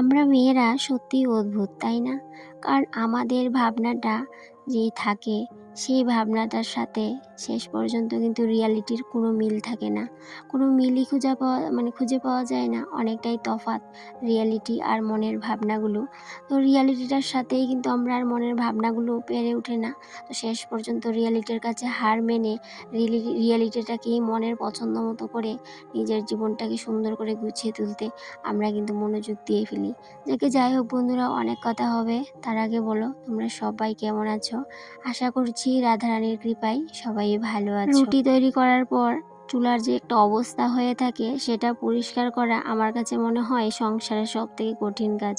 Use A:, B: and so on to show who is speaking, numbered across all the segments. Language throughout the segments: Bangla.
A: আমরা মেয়েরা সত্যিই অদ্ভুত, তাই না? কারণ আমাদের ভাবনাটা যেই থাকে, সেই ভাবনাটার সাথে শেষ পর্যন্ত কিন্তু রিয়ালিটির কোনো মিল থাকে না। কোনো মিলই খুঁজে পাওয়া যায় না। অনেকটাই তফাৎ রিয়ালিটি আর মনের ভাবনাগুলো। তো রিয়ালিটিটার সাথেই কিন্তু আমরা আর মনের ভাবনাগুলো পেরে ওঠে না। তো শেষ পর্যন্ত রিয়ালিটির কাছে হার মেনে রিয়ালিটিটাকেই মনের পছন্দ মতো করে নিজের জীবনটাকে সুন্দর করে গুছিয়ে তুলতে আমরা কিন্তু মনোযোগ দিয়ে ফেলি। যাই হোক বন্ধুরা, অনেক কথা হবে, তার আগে বলো তোমরা সবাই কেমন আছো? আশা করছি রাধারানীর কৃপায় সবাই ভালো আছো। রুটি তৈরি করার পর চুলার যে একটা অবস্থা হয়ে থাকে সেটা পরিষ্কার করা আমার কাছে মনে হয় সংসারের সব থেকে কঠিন কাজ।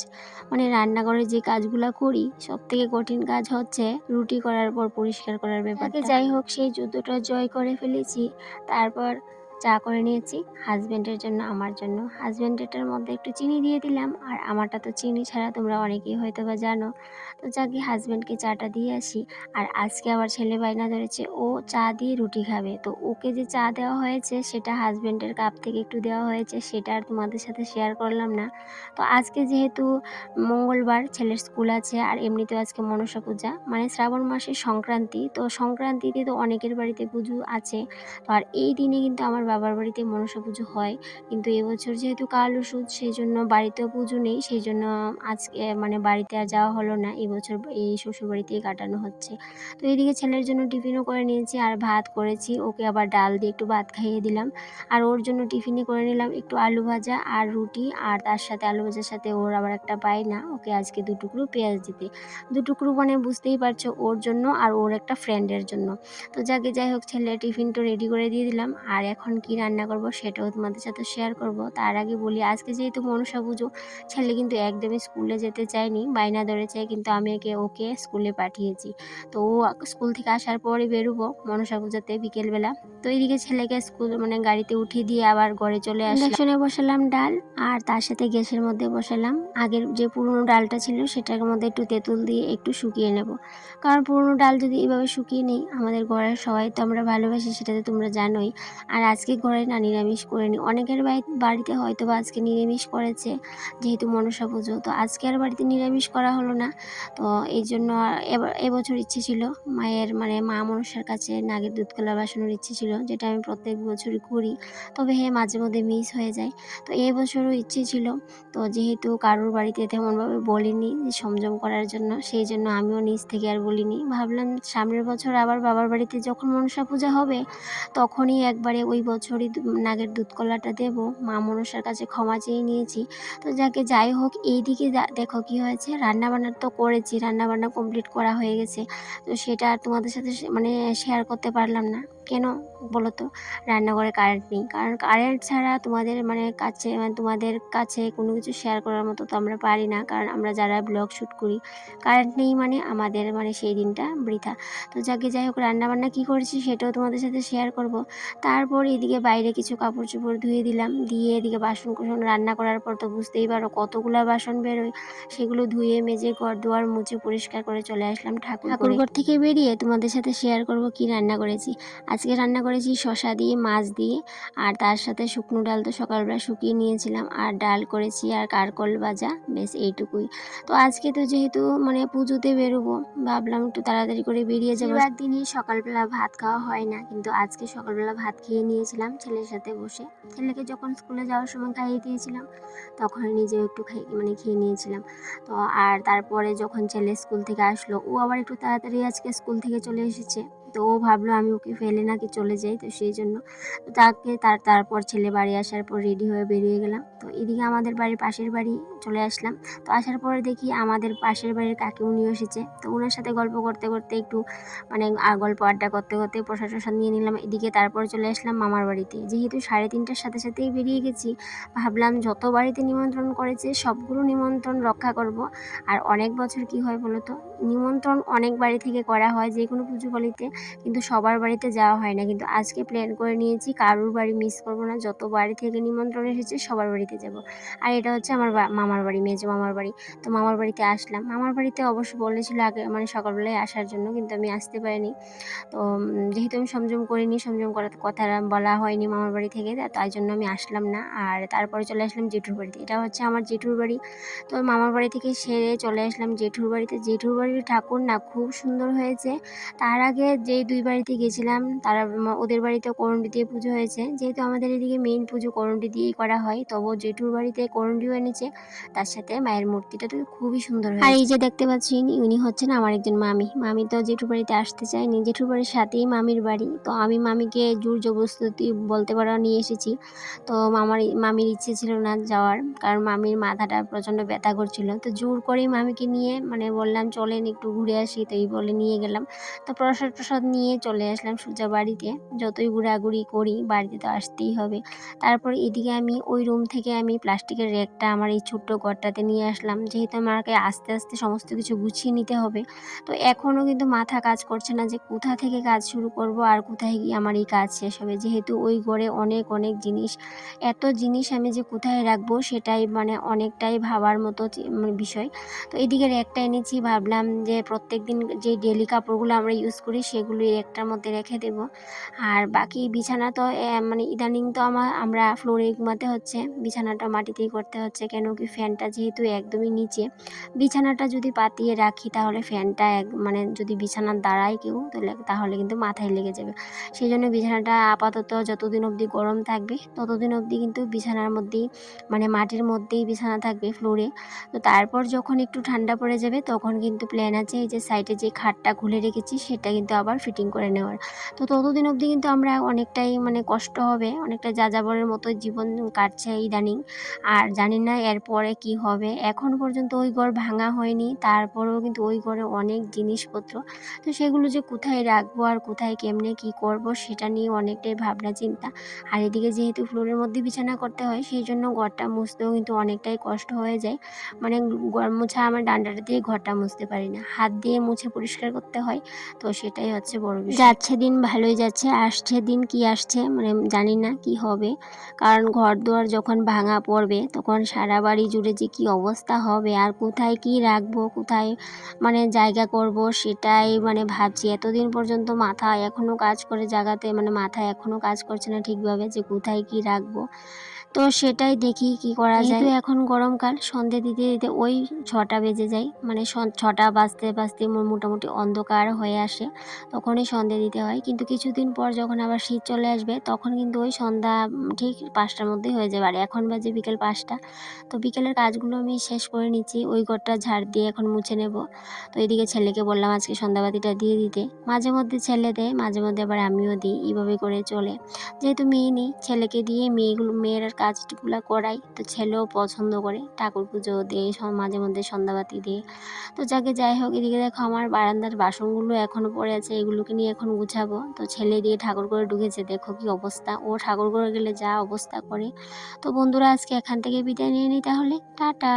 A: রান্নাঘরে যে কাজগুলো করি সব থেকে কঠিন কাজ হচ্ছে রুটি করার পর পরিষ্কার করার ব্যাপারটা। যাই হোক, সেই যুদ্ধটা জয় করে ফেলেছি। তারপর চা করে নিয়েছি হাজব্যান্ডের জন্য, আমার জন্য। হাজব্যান্ডেরটার মধ্যে একটু চিনি দিয়ে দিলাম, আর আমারটা তো চিনি ছাড়া, তোমরা অনেকেই হয়তো বা জানো। তো যাকে হাজব্যান্ডকে চাটা দিয়ে আসি। আর আজকে আবার ছেলে বায়না ধরেছে ও চা দিয়ে রুটি খাবে। তো ওকে যে চা দেওয়া হয়েছে সেটা হাজব্যান্ডের কাপ থেকে একটু দেওয়া হয়েছে, সেটা আর তোমাদের সাথে শেয়ার করলাম না। তো আজকে যেহেতু মঙ্গলবার, ছেলের স্কুল আছে, আর এমনিতেও আজকে মনসা পূজা, শ্রাবণ মাসের সংক্রান্তি। তো সংক্রান্তিতে তো অনেকের বাড়িতে পুজো আছে। তো আর এই দিনে কিন্তু আমার বাবার বাড়িতে মনসা পুজো হয়। কিন্তু এবছর যেহেতু কাল ওষুধ, সেই জন্য বাড়িতেও পুজো নেই, সেই জন্য আজকে বাড়িতে আর যাওয়া হলো না। এবছর এই শ্বশুর বাড়িতেই কাটানো হচ্ছে। তো এইদিকে ছেলের জন্য টিফিনও করে নিয়েছি, আর ভাত করেছি। ওকে আবার ডাল দিয়ে একটু ভাত খাইয়ে দিলাম। আর ওর জন্য টিফিনে করে নিলাম একটু আলু ভাজা আর রুটি, আর তার সাথে আলু ভাজার সাথে ওর আবার একটা বায়না, ওকে আজকে 2 টুকরো পেঁয়াজ দিতে। 2 টুকরো বুঝতেই পারছো, ওর জন্য আর ওর একটা ফ্রেন্ডের জন্য। তো যাই হোক, ছেলে টিফিনটা রেডি করে দিয়ে দিলাম। আর এখন কি রান্না করব সেটাও তোমাদের সাথে শেয়ার করব। তার আগে বলি, আজকে যেহেতু মনসা পুজো, ছেলে কিন্তু একদমই স্কুলে যেতে চায়নি, বায়না ধরেছে, কিন্তু আমি ওকে স্কুলে পাঠিয়েছি। তো ও স্কুল থেকে আসার পরে বেরোবো মনসা পুজোতে বিকেলবেলা। তো এইদিকে ছেলেকে স্কুল গাড়িতে উঠিয়ে দিয়ে আবার ঘরে চলে আসলাম। ইন্ডাকশনে বসালাম ডাল, আর তার সাথে গ্যাসের মধ্যে বসালাম আগের যে পুরনো ডালটা ছিল সেটার মধ্যে একটু তেঁতুল দিয়ে একটু শুকিয়ে নেব। কারণ পুরনো ডাল যদি এইভাবে শুকিয়ে নিই, আমাদের ঘরের সবাই তো আমরা ভালোবাসি, সেটা তো তোমরা জানোই। আর আজকে ঘরে না নিরামিষ করে নিই, অনেকের বাড়িতে হয়তো বা আজকে নিরামিষ করেছে যেহেতু মনসা পুজো। তো আজকে আর বাড়িতে নিরামিষ করা হলো না। তো এই জন্য এবছর ইচ্ছে ছিল মায়ের মা মনসার কাছে নাগের দুধ কলা বাসানোর ইচ্ছে ছিল, যেটা আমি প্রত্যেক বছরই করি। তবে হ্যাঁ, মাঝে মধ্যে মিস হয়ে যায়। তো এবছরও ইচ্ছে ছিল। তো যেহেতু কারোর বাড়িতে তেমনভাবে বলিনি যে সংযম করার জন্য, সেই জন্য আমিও নিজ থেকে আর বলিনি। ভাবলাম সামনের বছর আবার বাবার বাড়িতে যখন মনসা পূজা হবে, তখনই একবারে ওই বছরই নাগের দুধ কলাটা দেবো। মা মনসার কাছে ক্ষমা চেয়ে নিয়েছি। তো যাই হোক, এইদিকে দেখো কি হয়েছে, রান্নাবান্না তো করেছি, রান্নাবান্না কমপ্লিট করা হয়ে গেছে। তো সেটা আর তোমাদের সাথে শেয়ার করতে পারলাম না। কেন বলো তো? রান্নাঘরে কারেন্ট নেই, কারণ কারেন্ট ছাড়া তোমাদের কাছে কোনো কিছু শেয়ার করার মতো তো আমরা পারি না, কারণ আমরা যারা ব্লগ শ্যুট করি, কারেন্ট নেই আমাদের সেই দিনটা বৃথা। তো যাই হোক, রান্নাবান্না কী করেছি সেটাও তোমাদের সাথে শেয়ার করব। তারপর এদিকে বাইরে কিছু কাপড় চোপড় ধুয়ে দিলাম, দিয়ে এদিকে বাসন কুসন, রান্না করার পর তো বুঝতেই পারো কতগুলো বাসন বেরোয়, সেগুলো ধুয়ে মেজে ঘর দুয়ার মুছে পরিষ্কার করে চলে আসলাম ঠাকুরঘর থেকে বেরিয়ে তোমাদের সাথে শেয়ার করব কি রান্না করেছি। আজকে রান্না করেছি শসা দিয়ে, মাছ দিয়ে, আর তার সাথে শুকনো ডাল তো সকালবেলা শুকিয়ে নিয়েছিলাম, আর ডাল করেছি, আর কারকল ভাজা, বেশ এইটুকুই। তো আজকে তো যেহেতু পুজোতে বেরোবো, ভাবলাম একটু তাড়াতাড়ি করে বেরিয়ে যাবো। একদিনই সকালবেলা ভাত খাওয়া হয় না, কিন্তু আজকে সকালবেলা ভাত খেয়ে নিয়েছিলাম ছেলের সাথে বসে। ছেলেকে যখন স্কুলে যাওয়ার সময় খাইয়ে দিয়েছিলাম, তখন নিজেও একটু খেয়ে নিয়েছিলাম। তো আর তারপরে যখন ছেলে স্কুল থেকে আসলো, ও আবার একটু তাড়াতাড়ি আজকে স্কুল থেকে চলে এসেছে। তো ও ভাবলো আমি ওকে ফেলে নাকি চলে যাই, তো সেই জন্য তারপর ছেলে বাড়ি আসার পর রেডি হয়ে বেরিয়ে গেলাম। তো এদিকে আমাদের বাড়ির পাশের বাড়ি চলে আসলাম। তো আসার পরে দেখি আমাদের পাশের বাড়ির কাকিমুনিও এসেছে। তো ওনার সাথে গল্প করতে করতে একটু গল্প আড্ডা করতে করতে প্রসাদ টসাদ নিয়ে নিলাম। এদিকে তারপর চলে আসলাম মামার বাড়িতে, যেহেতু 3:30টার সাথে সাথেই বেরিয়ে গেছি। ভাবলাম যত বাড়িতে নিমন্ত্রণ করেছে সবগুলো নিমন্ত্রণ রক্ষা করব। আর অনেক বছর কি হয় বলো তো, নিমন্ত্রণ অনেক বাড়ি থেকে করা হয় যে কোনো পুজো পালিতে, কিন্তু সবার বাড়িতে যাওয়া হয় না। কিন্তু আজকে প্ল্যান করে নিয়েছি কারোর বাড়ি মিস করব না, যত বাড়ি থেকে নিমন্ত্রণ এসেছে সবার বাড়িতে যাব। আর এটা হচ্ছে আমার মামার মামার বাড়ি, মেজো মামার বাড়ি। তো মামার বাড়িতে আসলাম। মামার বাড়িতে অবশ্য বলেছিল আগে মানে সকালবেলায় আসার জন্য, কিন্তু আমি আসতে পারিনি। তো যেহেতু আমি সংযম করিনি, সংযম করার কথা বলা হয়নি মামার বাড়ি থেকে, তাই জন্য আমি আসলাম না। আর তারপরে চলে আসলাম জেঠুর বাড়িতে। এটা হচ্ছে আমার জেঠুর বাড়ি। তো মামার বাড়ি থেকে সেরে চলে আসলাম জেঠুর বাড়িতে। জেঠুর বাড়ির ঠাকুর না খুব সুন্দর হয়েছে। তার আগে যেই দুই বাড়িতে গেছিলাম তারা ওদের বাড়িতে করণ্ডি দিয়ে পুজো হয়েছে। যেহেতু আমাদের এদিকে মেইন পুজো করণ্ডি দিয়েই করা হয়, তবু জেঠুর বাড়িতে করণ্ডিও এনেছে, তার সাথে মায়ের মূর্তিটা তো খুবই সুন্দর হয়েছে। আর এই যে দেখতে পাচ্ছি উনি হচ্ছেন আমার একজন মামি। মামি তো জেঠুর বাড়িতে আসতে চায়নি, জেঠুর বাড়ির সাথেই মামির বাড়ি। তো আমি মামিকে জোর জবরদস্তি বলতে পারো নিয়ে এসেছি। তো মামির ইচ্ছে ছিল না যাওয়ার, কারণ মামির মাথাটা প্রচণ্ড ব্যথা করছিল। তো জোর করেই মামিকে নিয়ে মানে বললাম চলেন একটু ঘুরে আসি, তো এই বলে নিয়ে গেলাম। তো প্রসাদ প্রসাদ নিয়ে চলে আসলাম সোজা বাড়িতে। যতই ঘোরাঘুরি করি বাড়িতে তো আসতেই হবে। তারপর এদিকে আমি ওই রুম থেকে আমি প্লাস্টিকের র্যাকটা আমার এই ছোট্ট ঘরটাতে নিয়ে আসলাম, যেহেতু আমাকে আস্তে আস্তে সমস্ত কিছু গুছিয়ে নিতে হবে। তো এখনও কিন্তু মাথা কাজ করছে না যে কোথা থেকে কাজ শুরু করব আর কোথায় গিয়ে আমার এই কাজ শেষ হবে, যেহেতু ওই ঘরে অনেক অনেক জিনিস। এত জিনিস আমি যে কোথায় রাখবো সেটাই মানে অনেকটাই ভাবার মতো বিষয়। তো এদিকে র্যাকটা এনেছি, ভাবলাম যে প্রত্যেক দিন যে ডেলি কাপড়গুলো আমরা ইউজ করি সেগুলো একটার মধ্যে রেখে দেব। আর বাকি বিছানা তো মানে ইদানিং তো আমরা ফ্লোরে ঘুমাতে হচ্ছে, বিছানাটা মাটিতেই করতে হচ্ছে। কেন কি ফ্যানটা যেহেতু একদমই নিচে, বিছানাটা যদি পাতিয়ে রাখি তাহলে ফ্যানটা মানে যদি বিছানার দাঁড়ায় কেউ তাহলে কিন্তু মাথায় লেগে যাবে। সেই জন্য বিছানাটা আপাতত যতদিন অবধি গরম থাকবে ততদিন অবধি কিন্তু বিছানার মধ্যেই মানে মাটির মধ্যেই বিছানা থাকবে ফ্লোরে। তো তারপর যখন একটু ঠান্ডা পড়ে যাবে তখন কিন্তু প্ল্যান আছে এই যে সাইডে যে খাটটা খুলে রেখেছি সেটা কিন্তু আবার ফিটিং করে নেওয়ার। তো ততদিন অবধি কিন্তু আমরা অনেকটাই মানে কষ্ট হবে, অনেকটা যাযাবরের মতো জীবন কাটছে ইদানিং। আর জানি না এরপরে কি হবে। এখন পর্যন্ত ওই ঘর ভাঙা হয়নি, তারপরেও কিন্তু ওই ঘরে অনেক জিনিসপত্র। তো সেগুলো যে কোথায় রাখবো আর কোথায় কেমনে কি করব সেটা নিয়ে অনেকটাই ভাবনা চিন্তা। আর এদিকে যেহেতু ফ্লোরের মধ্যে বিছানা করতে হয় সেই জন্য ঘরটা মুছতেও কিন্তু অনেকটাই কষ্ট হয়ে যায়। মানে ঘর মোছা আমার ডান্ডাটা দিয়ে ঘরটা মুছতে পারি না, হাত দিয়ে মুছে পরিষ্কার করতে হয়। তো সেটাই হচ্ছে বড় বিষয়। যাচ্ছে দিন ভালোই যাচ্ছে, আসছে দিন কি আসছে মানে জানি না কি হবে। কারণ ঘর দুয়ার যখন ভাঙা পড়বে তখন সারা বাড়ি জুড়ে যে কী অবস্থা হবে আর কোথায় কি রাখবো, কোথায় মানে জায়গা করব সেটাই মানে ভাবছি। এতদিন পর্যন্ত মাথা এখনও কাজ করে জায়গাতে, মানে মাথা এখনও কাজ করছে না ঠিকভাবে যে কোথায় কি রাখবো। তো সেটাই দেখি কি করা যায়। যেহেতু এখন গরমকাল, সন্ধে দিতে দিতে ওই 6টা বেজে যায়, মানে 6টা বাজতে বাজতে মোটামুটি অন্ধকার হয়ে আসে, তখনই সন্ধে দিতে হয়। কিন্তু কিছুদিন পর যখন আবার শীত চলে আসবে তখন কিন্তু ওই সন্ধ্যা ঠিক 5টার মধ্যেই হয়ে যাবে। আর এখন বাজে বিকেল 5টা। তো বিকেলের কাজগুলো আমি শেষ করে নিচ্ছি, ওই ঘরটা ঝাড় দিয়ে এখন মুছে নেব। তো এদিকে ছেলেকে বললাম আজকে সন্ধ্যাবাতিটা দিয়ে দিতে। মাঝে মধ্যে ছেলে দেয়, মাঝে মধ্যে আবার আমিও দিই, এইভাবে করে চলে। যেহেতু মেয়ে নেই, ছেলেকে দিয়ে মেয়ের কাজগুলো করাই। তো ছেলেও পছন্দ করে, ঠাকুর পুজো দিয়ে মাঝে মধ্যে সন্ধ্যাবাতি দিয়ে। তো যাই হোক, এদিকে দেখো আমার বারান্দার বাসনগুলো এখনও পড়ে আছে, এগুলোকে নিয়ে এখন গুছাবো। তো ছেলে দিয়ে ঠাকুর করে ঢুকেছে, দেখো কি অবস্থা, ও ঠাকুর করে গেলে যা অবস্থা করে। তো বন্ধুরা আজকে এখান থেকে বিদায় নিয়ে নিই তাহলে, টাটা।